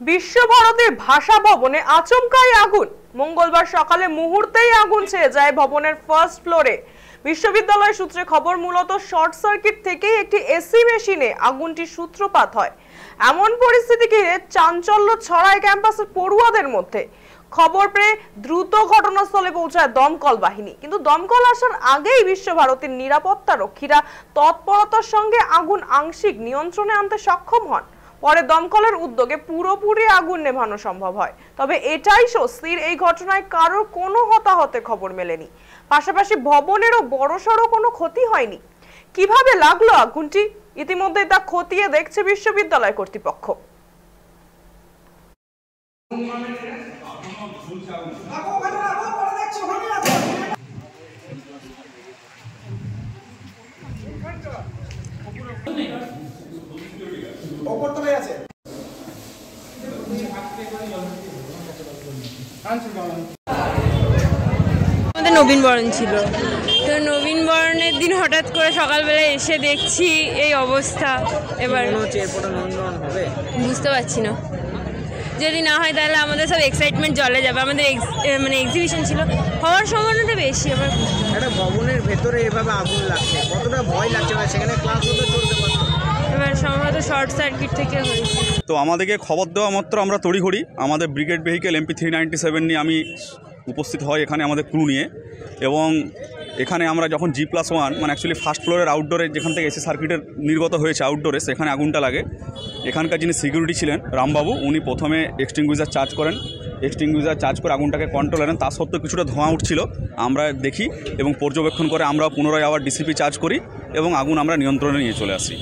বিশ্বভারতীর ভাষা ভবনে আচমকাই আগুন। মঙ্গলবার সকালে মুহূর্তেই আগুন ছেয়ে যায় ভবনের ফার্স্ট ফ্লোরে। বিশ্ববিদ্যালয় সূত্রে খবর, মূলত শর্ট সার্কিট থেকেই একটি এসি মেশিনে আগুনটির সূত্রপাত হয়। এমন পরিস্থিতি ঘিরে চাঞ্চল্য ছড়ায় ক্যাম্পাসের পড়ুয়াদের মধ্যে। খবর পেয়ে দ্রুত ঘটনাস্থলে পৌঁছায় দমকল বাহিনী, কিন্তু দমকল আসার আগেই বিশ্বভারতীর নিরাপত্তা রক্ষীরা তৎপরতার সঙ্গে আগুন আংশিক নিয়ন্ত্রণে আনতে সক্ষম হন। পরে দমকলের উদ্যোগে পুরোপুরি আগুন নেভানো সম্ভব হয়। তবে এটাই স্বস্তির, এই ঘটনায় কারোর কোনো হতাহতের খবর মেলেনি। পাশাপাশি ভবনেরও বড়সড় কোনো ক্ষতি হয়নি। কিভাবে লাগলো আগুনটি, ইতিমধ্যে তা খতিয়ে দেখছে বিশ্ববিদ্যালয় কর্তৃপক্ষ। আমাদের নবীন বরণ ছিল, তো নবীন বরণের দিন হঠাৎ করে সকালবেলা এসে দেখছি এই অবস্থা। এবার বুঝতে পারছি না, যদি না হয় তাহলে আমাদের সব এক্সাইটমেন্ট জলে যাবে। আমাদের মানে এক্সিবিশন ছিল, হওয়ার সম্ভাবনাটা বেশি। আবার একটা ভবনের ভেতরে এভাবে আগুন লাগছে, কতটা ভয় লাগছে, সেখানে ক্লাস হতে চলতে পারতো। এবার সম্ভবত শর্ট সার্কিট থেকে হয়েছে। তো আমাদেরকে খবর দেওয়া মাত্র আমরা তড়িঘড়ি আমাদের ব্রিগেড ভেহিকেল MP 397 নিয়ে আমি উপস্থিত হয় এখানে আমাদের ক্রু নিয়ে। এবং এখানে আমরা যখন G+1 মানে অ্যাকচুয়ালি ফার্স্ট ফ্লোরের আউটডোরে যেখান থেকে এসি সার্কিটের নির্গত হয়েছে আউটডোরে, সেখানে আগুনটা লাগে। এখানকার যিনি সিকিউরিটি ছিলেন রামবাবু, উনি প্রথমে এক্সটিংগুইজার চার্জ করেন। এক্সটিংগুইজার চার্জ করে আগুনটাকে কন্ট্রোল করেন। তা সত্ত্বেও কিছুটা ধোঁয়া উঠছিল, আমরা দেখি এবং পর্যবেক্ষণ করে আমরা পুনরায় আবার DCP চার্জ করি এবং আগুন আমরা নিয়ন্ত্রণে নিয়ে চলে আসি।